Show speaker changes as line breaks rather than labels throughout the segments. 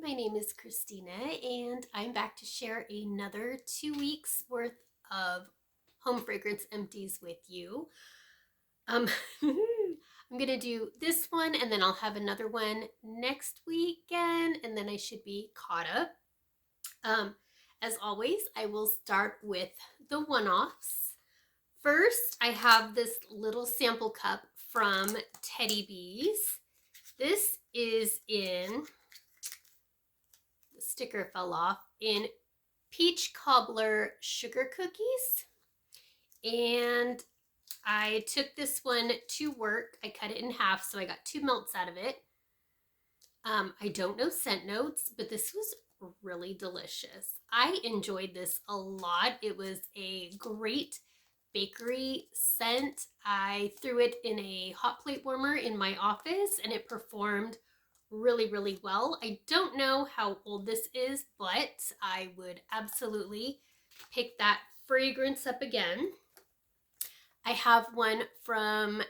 My name is Christina and I'm back to share another 2 weeks worth of home fragrance empties with you. I'm gonna do this one and then I'll have another one next weekend and then I should be caught up. As always, I will start with the one-offs. First, I have this little sample cup from Teddy Bees. This is in, the sticker fell off, in peach cobbler sugar cookies. And I took this one to work. I cut it in half, so I got 2 melts out of it. I don't know scent notes, but this was really delicious. I enjoyed this a lot. It was a great bakery scent. I threw it in a hot plate warmer in my office and it performed really, really well. I don't know how old this is, but I would absolutely pick that fragrance up again. I have one from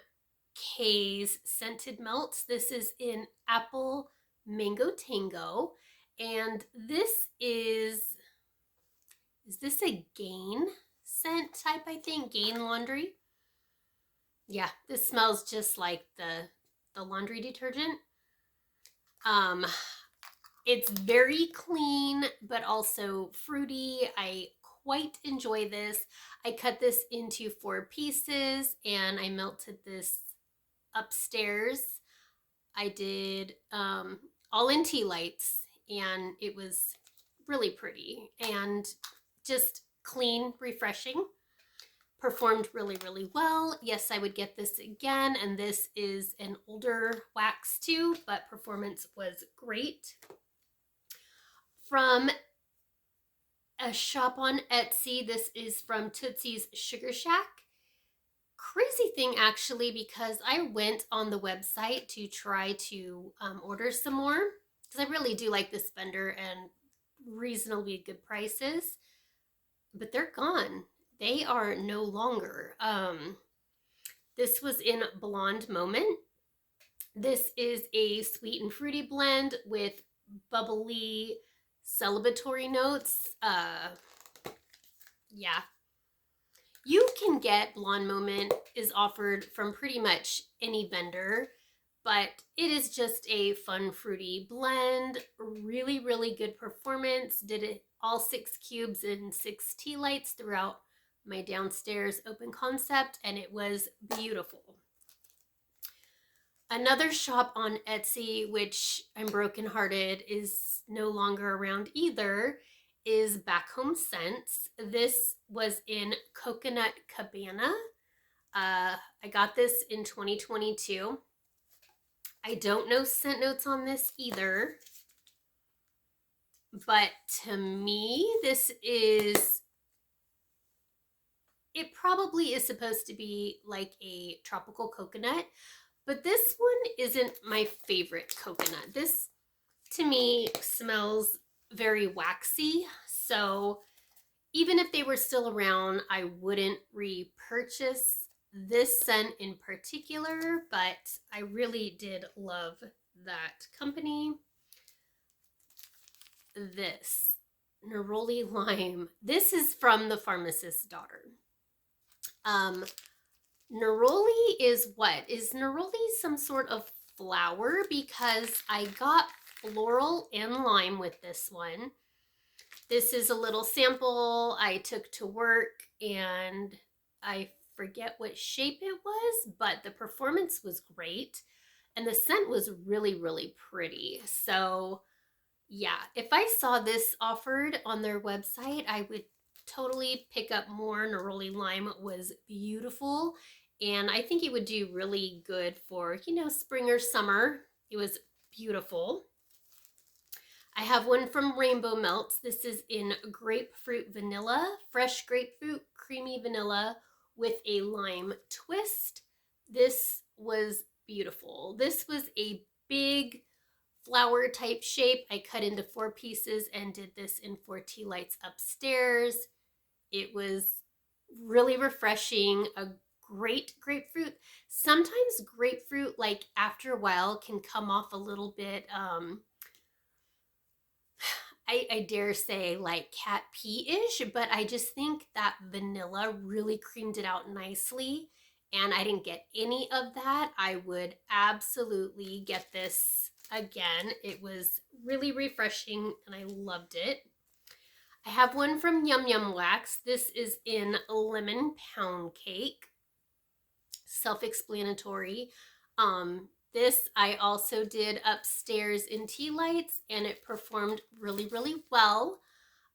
KAE'S scented melts. This is in apple mango tango, and this is this a Gain scent type? I think Gain laundry. Yeah, this smells just like the laundry detergent. It's very clean but also fruity. I quite enjoy this. I cut this into 4 pieces and I melted this upstairs. I did all in tea lights and it was really pretty and just clean, refreshing. Performed really, really well. Yes, I would get this again, and this is an older wax too, but performance was great. From a shop on Etsy, this is from TOOTSIE'S Sugar Shack. Crazy thing actually, because I went on the website to try to order some more, because I really do like this vendor and reasonably good prices, but they're gone. They are no longer. This was in Blonde Moment. This is a sweet and fruity blend with bubbly celebratory notes. Yeah. You can get Blonde Moment is offered from pretty much any vendor, but it is just a fun fruity blend. Really, really good performance. Did it all 6 cubes and 6 tea lights throughout my downstairs open concept, and it was beautiful. Another shop on Etsy, which I'm brokenhearted is no longer around either, is Back Home Scents. This was in Coconut Cabana. I got this in 2022. I don't know scent notes on this either, but to me, this is, it probably is supposed to be like a tropical coconut, but this one isn't my favorite coconut. This, to me, smells very waxy, so even if they were still around, I wouldn't repurchase this scent in particular, but I really did love that company. This, Neroli Lime. This is from the Pharmacist's Daughter. Neroli is what? Is Neroli some sort of flower? Because I got floral and lime with this one. This is a little sample I took to work and I forget what shape it was, but the performance was great and the scent was really, really pretty. So yeah, if I saw this offered on their website, I would totally pick up more. Neroli Lime was beautiful, and I think it would do really good for, you know, spring or summer. It was beautiful. I have one from Rainbow Melts. This is in Grapefruit Vanilla, fresh grapefruit, creamy vanilla with a lime twist. This was beautiful. This was a big flower type shape. I cut into 4 pieces and did this in 4 tea lights upstairs. It was really refreshing, a great grapefruit. Sometimes grapefruit, like after a while, can come off a little bit I dare say like cat pee-ish, but I just think that vanilla really creamed it out nicely. And I didn't get any of that. I would absolutely get this again. It was really refreshing and I loved it. I have one from Yum Yum Wax. This is in lemon pound cake. Self-explanatory. This I also did upstairs in tea lights and it performed really, really well.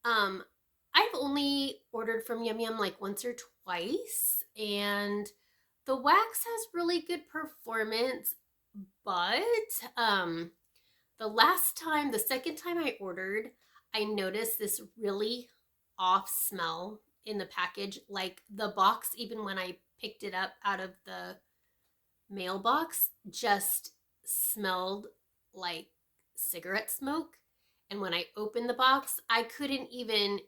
I've only ordered from Yum Yum like once or twice, and the wax has really good performance, but the second time I ordered, I noticed this really off smell in the package. Like the box, even when I picked it up out of the mailbox, just smelled like cigarette smoke. And when I opened the box, I couldn't even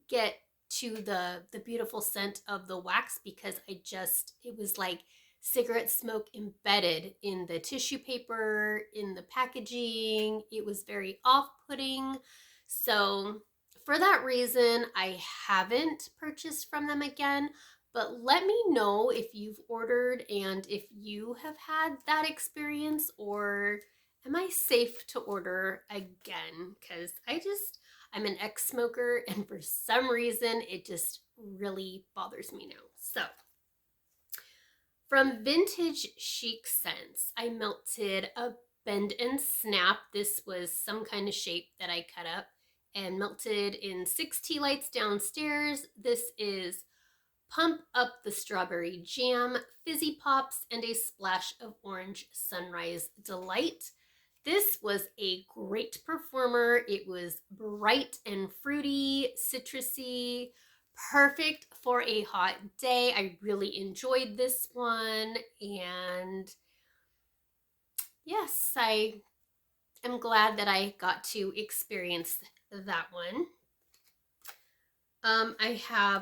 get to the beautiful scent of the wax because it was like cigarette smoke embedded in the tissue paper, in the packaging. It was very off-putting. So for that reason, I haven't purchased from them again. But let me know if you've ordered and if you have had that experience, or am I safe to order again? Because I'm an ex-smoker and for some reason it just really bothers me now. So from Vintage Chic Scents, I melted a Bend and Snap. This was some kind of shape that I cut up and melted in 6 tea lights downstairs. This is Pump Up the Strawberry Jam, Fizzy Pops, and a splash of Orange Sunrise Delight. This was a great performer. It was bright and fruity, citrusy, perfect for a hot day. I really enjoyed this one. And yes, I am glad that I got to experience that one.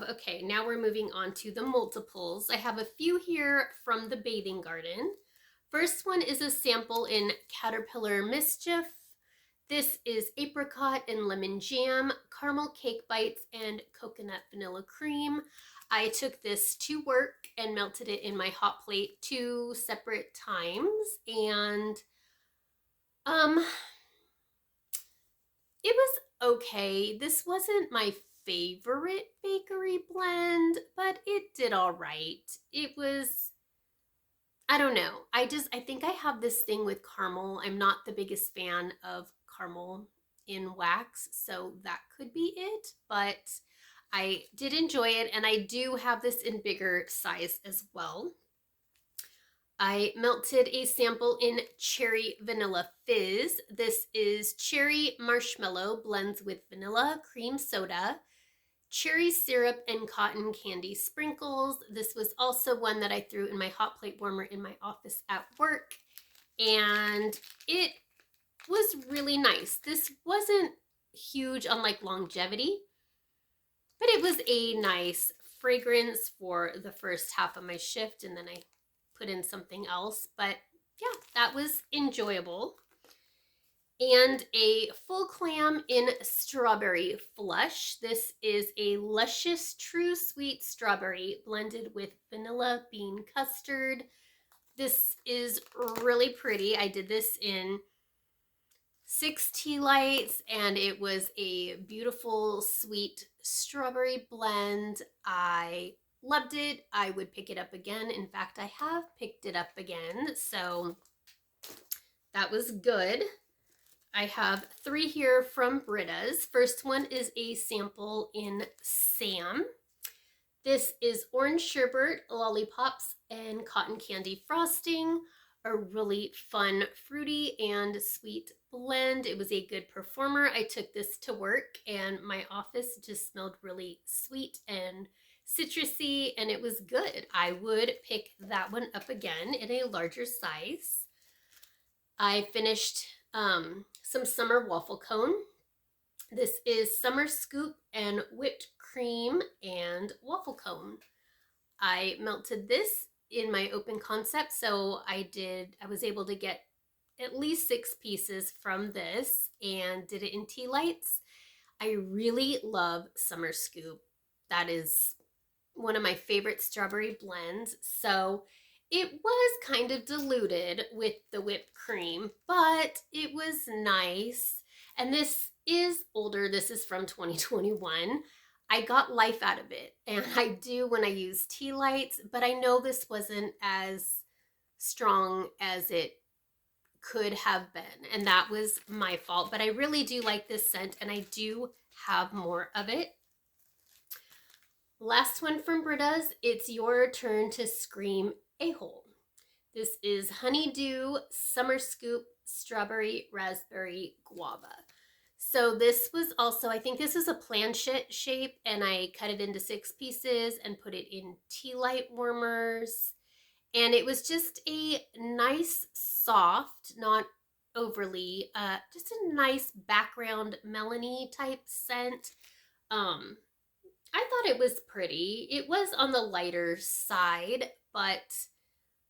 Okay, now we're moving on to the multiples. I have a few here from the Bathing Garden. First one is a sample in Caterpillar Mischief. This is apricot and lemon jam, caramel cake bites, and coconut vanilla cream. I took this to work and melted it in my hot plate 2 separate times, and it was okay. This wasn't my favorite bakery blend, but it did all right. It was, I don't know. I think I have this thing with caramel. I'm not the biggest fan of caramel in wax, so that could be it, but I did enjoy it, and I do have this in bigger size as well. I melted a sample in Cherry Vanilla Fizz. This is cherry marshmallow blends with vanilla, cream soda, cherry syrup, and cotton candy sprinkles. This was also one that I threw in my hot plate warmer in my office at work, and it was really nice. This wasn't huge on like longevity, but it was a nice fragrance for the first half of my shift, and then I put in something else. But yeah, that was enjoyable. And a full clam in strawberry flush. This is a luscious true sweet strawberry blended with vanilla bean custard. This is really pretty. I did this in 6 tea lights, and it was a beautiful sweet strawberry blend. I loved it. I would pick it up again. In fact, I have picked it up again, so that was good. I have 3 here from BRITTA'S. First one is a sample in Sam. This is orange sherbet, lollipops, and cotton candy frosting. A really fun, fruity, and sweet blend. It was a good performer. I took this to work, and my office just smelled really sweet and citrusy, and it was good. I would pick that one up again in a larger size. I finished some summer waffle cone. This is summer scoop and whipped cream and waffle cone. I melted this in my open concept, so I was able to get at least 6 pieces from this and did it in tea lights. I really love Summer Scoop. That is one of my favorite strawberry blends. So it was kind of diluted with the whipped cream, but it was nice. And this is older. This is from 2021. I got life out of it, and I do when I use tea lights, but I know this wasn't as strong as it could have been, and that was my fault. But I really do like this scent, and I do have more of it. Last one from BRITTA'S, it's your turn to scream a-hole. This is Honeydew Summer Scoop Strawberry Raspberry Guava. So this was also, I think this is a planchette shape, and I cut it into 6 pieces and put it in tea light warmers. And it was just a nice, soft, not overly, just a nice background melony type scent. I thought it was pretty. It was on the lighter side, but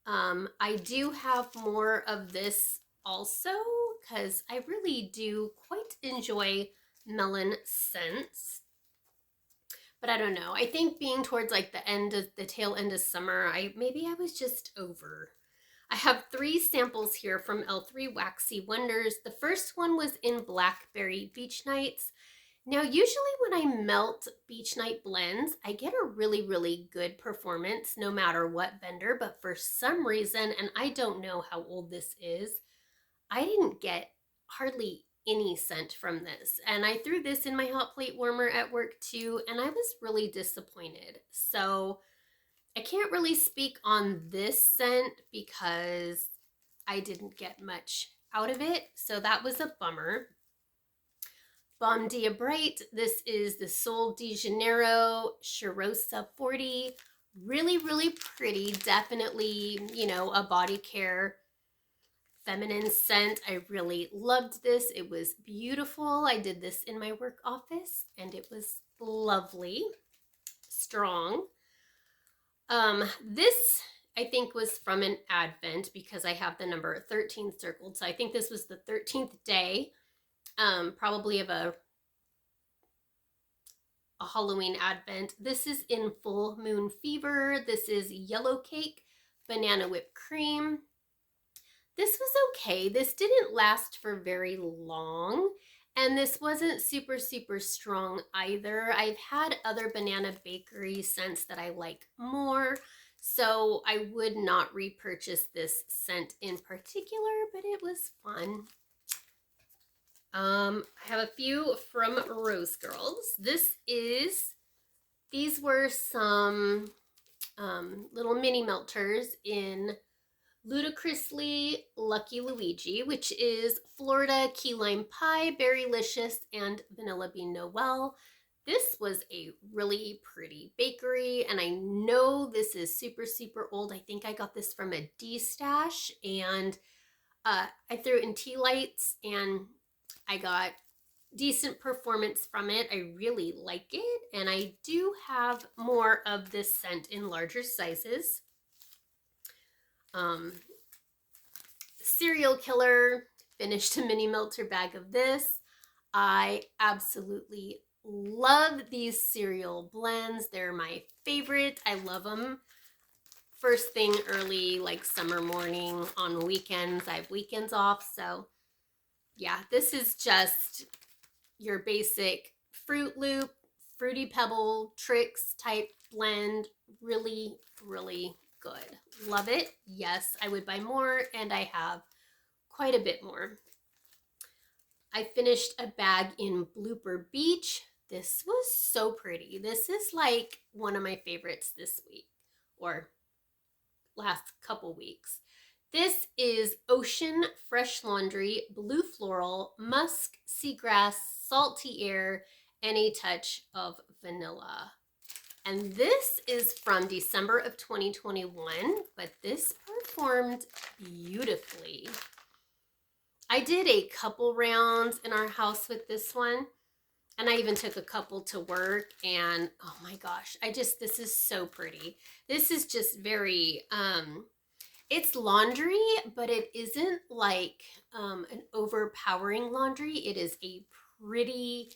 I do have more of this also because I really do quite enjoy melon scents. But I don't know. I think being towards like the tail end of summer, maybe I was just over. I have 3 samples here from L3 Waxy Wonders. The first one was in Blackberry Beach Nights. Now, usually when I melt beach night blends, I get a really, really good performance no matter what vendor, but for some reason, and I don't know how old this is, I didn't get hardly any scent from this. And I threw this in my hot plate warmer at work too, and I was really disappointed. So I can't really speak on this scent because I didn't get much out of it. So that was a bummer. Bom Dia Bright, this is the Sol de Janeiro Cheirosa 40. Really, really pretty. Definitely, you know, a body care feminine scent. I really loved this. It was beautiful. I did this in my work office and it was lovely. Strong. This I think was from an advent because I have the number 13 circled. So I think this was the 13th day. Probably of a Halloween advent. This is in Full Moon Fever. This is Yellow Cake, Banana Whipped Cream. This was okay. This didn't last for very long, and this wasn't super, super strong either. I've had other banana bakery scents that I like more, so I would not repurchase this scent in particular, but it was fun. I have a few from Rose Girls. These were some little mini melters in Ludicrously Lucky Luigi, which is Florida Key Lime Pie, Berrylicious, and Vanilla Bean Noel. This was a really pretty bakery, and I know this is super, super old. I think I got this from a D-stash, and I threw it in tea lights, and I got decent performance from it. I really like it, and I do have more of this scent in larger sizes. Serial Killer, finished a mini melter bag of this. I absolutely love these cereal blends. They're my favorite. I love them. First thing early, like summer morning on weekends. I have weekends off, so yeah, this is just your basic Fruit Loop, Fruity Pebble, Tricks type blend. Really, really good. Love it. Yes, I would buy more, and I have quite a bit more. I finished a bag in Blooper Beach. This was so pretty. This is like one of my favorites this week, or last couple weeks. This is Ocean Fresh Laundry, Blue Floral, Musk, Seagrass, Salty Air, and a touch of vanilla. And this is from December of 2021, but this performed beautifully. I did a couple rounds in our house with this one, and I even took a couple to work, and oh my gosh, this is so pretty. This is just very, it's laundry, but it isn't like an overpowering laundry. It is a pretty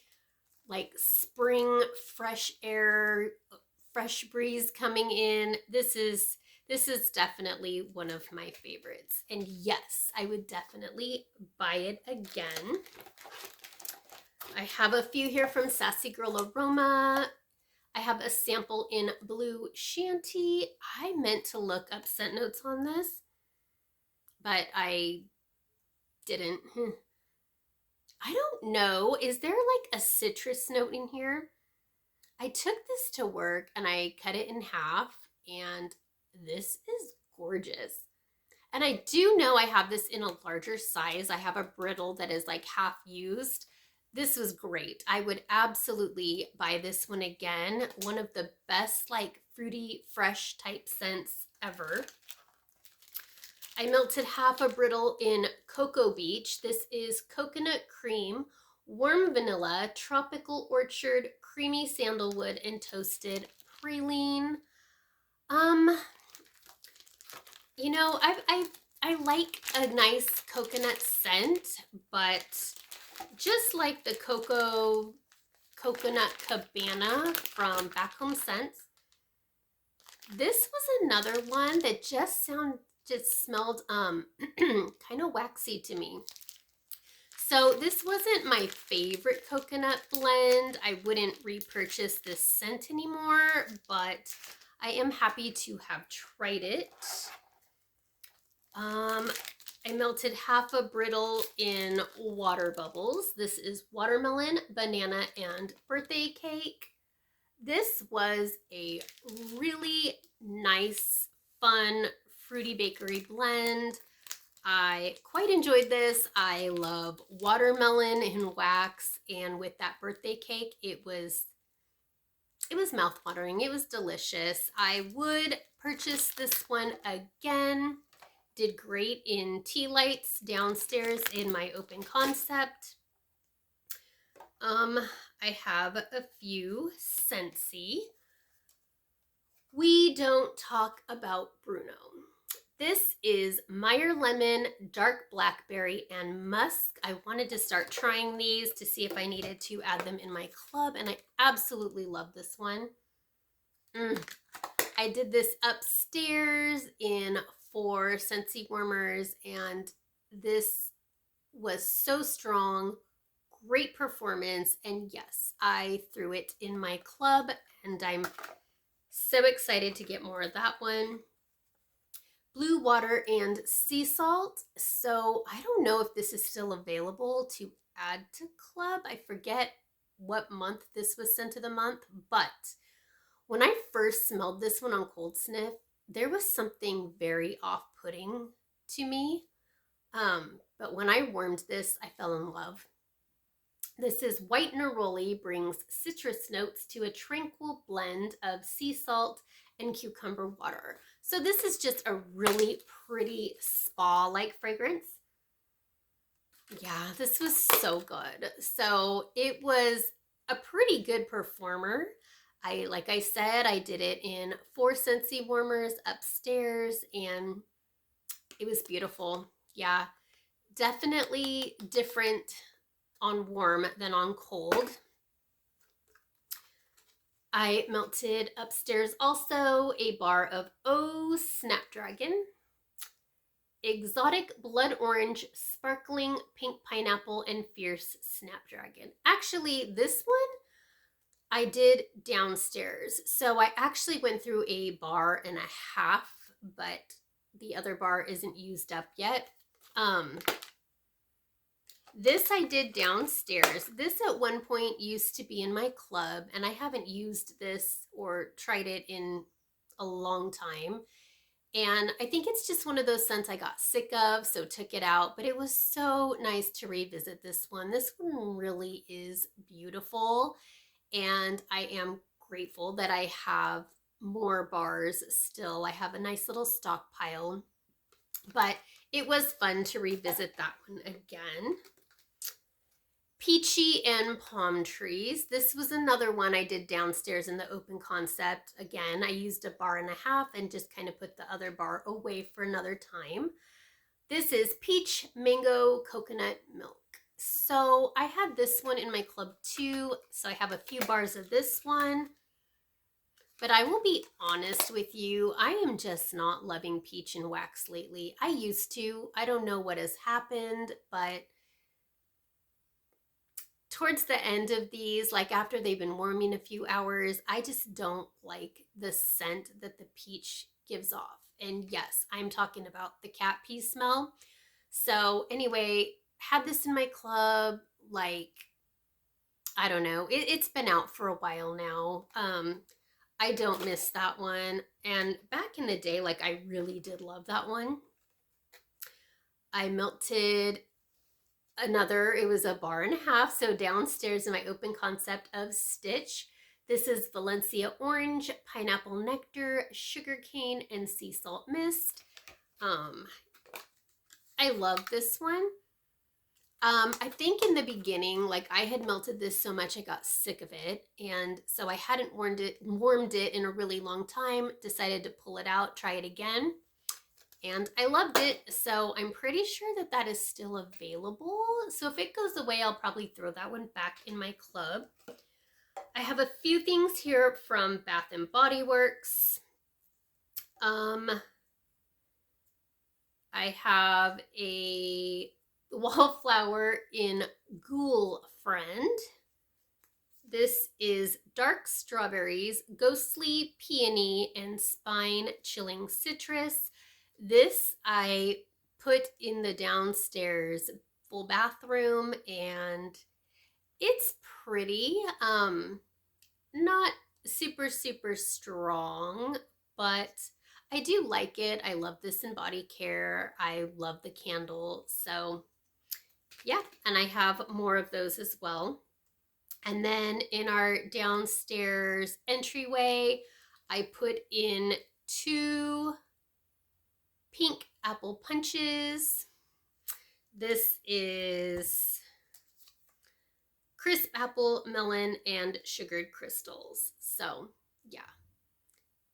like spring, fresh air, fresh breeze coming in. This is definitely one of my favorites. And yes, I would definitely buy it again. I have a few here from Sassy Girl Aroma. I have a sample in Blue Shanty. I meant to look up scent notes on this, but I didn't. I don't know. Is there like a citrus note in here? I took this to work and I cut it in half, and this is gorgeous. And I do know I have this in a larger size. I have a brittle that is like half used. This was great. I would absolutely buy this one again. One of the best like fruity, fresh type scents ever. I melted half a brittle in Coco Beach. This is coconut cream, warm vanilla, tropical orchard, creamy sandalwood, and toasted praline. You know, I like a nice coconut scent, but just like the coconut Cabana from Back Home Scents, this was another one that just smelled kind of waxy to me. So this wasn't my favorite coconut blend. I wouldn't repurchase this scent anymore, but I am happy to have tried it. I melted half a brittle in Water Bubbles. This is watermelon, banana, and birthday cake. This was a really nice, fun, fruity bakery blend. I quite enjoyed this. I love watermelon and wax, and with that birthday cake, it was mouth-watering. It was delicious. I would purchase this one again. Did great in tea lights downstairs in my open concept. I have a few SCENTSY. We don't talk about Bruno. This is Meyer Lemon, Dark Blackberry, and Musk. I wanted to start trying these to see if I needed to add them in my club, and I absolutely love this one. I did this upstairs in 4 SCENTSY warmers, and this was so strong, great performance, and yes, I threw it in my club, and I'm so excited to get more of that one. Blue water and sea salt. So I don't know if this is still available to add to club. I forget what month this was sent to the month, but when I first smelled this one on Cold Sniff, there was something very off-putting to me. But when I warmed this, I fell in love. This is White Neroli, brings citrus notes to a tranquil blend of sea salt and cucumber water. So this is just a really pretty spa-like fragrance. Yeah, this was so good. So it was a pretty good performer. Like I said, I did it in 4 SCENTSY warmers upstairs, and it was beautiful. Yeah, definitely different on warm than on cold. I melted upstairs also a bar of Oh Snapdragon, Exotic Blood Orange, Sparkling Pink Pineapple, and Fierce Snapdragon. Actually, this one I did downstairs. So I actually went through a bar and a half, but the other bar isn't used up yet. This I did downstairs. This at one point used to be in my club, and I haven't used this or tried it in a long time. And I think it's just one of those scents I got sick of, so took it out. But it was so nice to revisit this one. This one really is beautiful, and I am grateful that I have more bars still. I have a nice little stockpile, but it was fun to revisit that one again. Peachy and Palm Trees. This was another one I did downstairs in the open concept. Again, I used a bar and a half and just kind of put the other bar away for another time. This is Peach Mango Coconut Milk. So I had this one in my club too. So I have a few bars of this one. But I will be honest with you, I am just not loving peach and wax lately. I used to. I don't know what has happened, but towards the end of these, like after they've been warming a few hours, I just don't like the scent that the peach gives off. And yes, I'm talking about the cat pee smell. So anyway, had this in my club, like, I don't know, it's been out for a while now. I don't miss that one. And back in the day, like I really did love that one. I melted another, it was a bar and a half. So downstairs in my open concept of Stitch, this is Valencia Orange, Pineapple Nectar, Sugarcane, and Sea Salt Mist. I love this one. I think in the beginning, like I had melted this so much I got sick of it. And so I hadn't warmed it in a really long time, decided to pull it out, try it again. And I loved it. So I'm pretty sure that that is still available. So if it goes away, I'll probably throw that one back in my club. I have a few things here from Bath and Body Works. I have a Wallflower in Ghoul Friend. This is Dark Strawberries, Ghostly Peony, and Spine Chilling Citrus. This I put in the downstairs full bathroom, and it's pretty. Not super, super strong, but I do like it. I love this in body care. I love the candle. So yeah, and I have more of those as well. And then in our downstairs entryway, I put in 2 pink apple punches. This is crisp apple, melon, and sugared crystals. So yeah,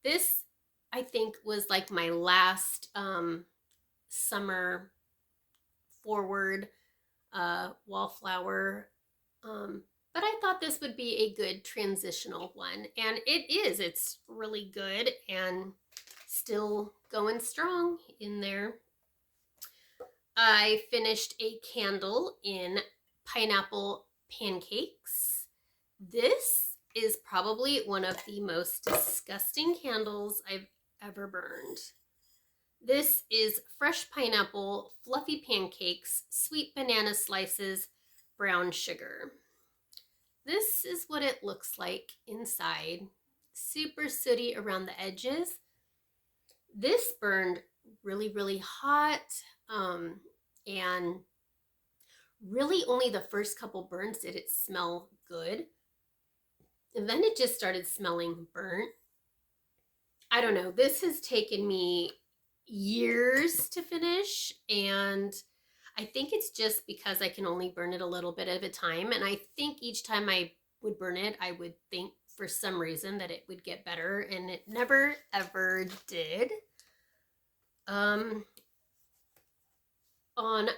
this I think was like my last summer forward wallflower. But I thought this would be a good transitional one. And it is. It's really good and still going strong in there. I finished a candle in Pineapple Pancakes. This is probably one of the most disgusting candles I've ever burned. This is fresh pineapple, fluffy pancakes, sweet banana slices, brown sugar. This is what it looks like inside. Super sooty around the edges. This burned really, really hot, and really only the first couple burns did it smell good. And then it just started smelling burnt. I don't know. This has taken me years to finish, and I think it's just because I can only burn it a little bit at a time. And I think each time I would burn it, I would think for some reason that it would get better, and it never ever did. On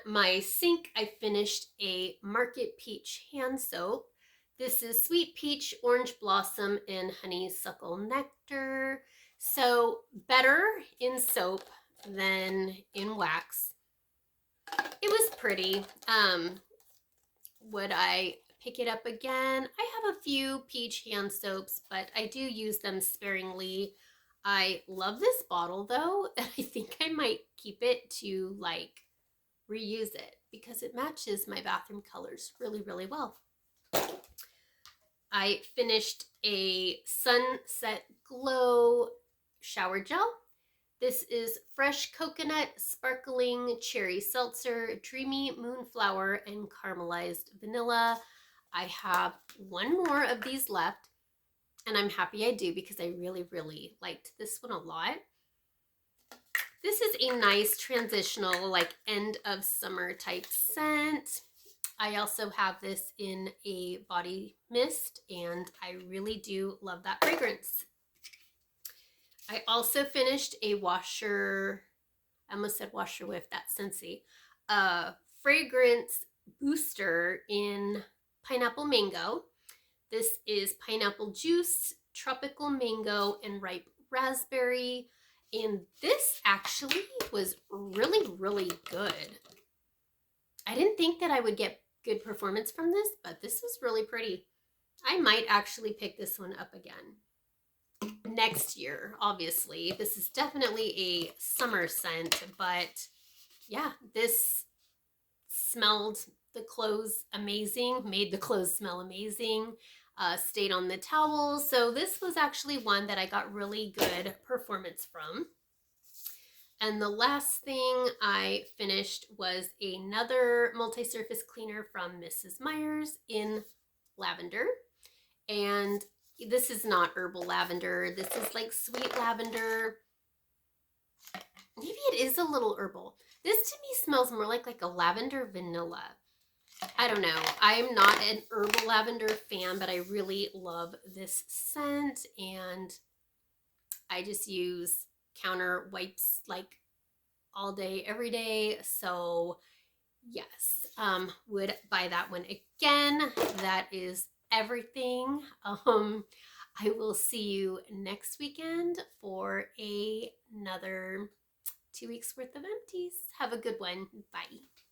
my sink, I finished a Market Peach hand soap. This is Sweet Peach, Orange Blossom, and Honeysuckle Nectar. So better in soap than in wax. It was pretty. Would I pick it up again? I have a few peach hand soaps, but I do use them sparingly. I love this bottle though, and I think I might keep it to like reuse it because it matches my bathroom colors really, really well. I finished a Sunset Glow shower gel. This is fresh coconut, sparkling cherry seltzer, dreamy moonflower, and caramelized vanilla. I have one more of these left, and I'm happy I do because I really, really liked this one a lot. This is a nice transitional, like end of summer type scent. I also have this in a body mist, and I really do love that fragrance. I also finished a washer, I almost said washer with that SCENTSY, fragrance booster in pineapple mango. This is pineapple juice, tropical mango, and ripe raspberry. And this actually was really, really good. I didn't think that I would get good performance from this, but this was really pretty. I might actually pick this one up again next year, obviously. This is definitely a summer scent, but yeah, this smelled the clothes amazing, made the clothes smell amazing, stayed on the towel. So this was actually one that I got really good performance from. And the last thing I finished was another multi-surface cleaner from Mrs. Meyer's in lavender. And this is not herbal lavender. This is like sweet lavender. Maybe it is a little herbal. This to me smells more like a lavender vanilla. I don't know. I'm not an herbal lavender fan, but I really love this scent. And I just use counter wipes like all day, every day. So yes, would buy that one again. That is everything. I will see you next weekend for another 2 weeks worth of empties. Have a good one. Bye.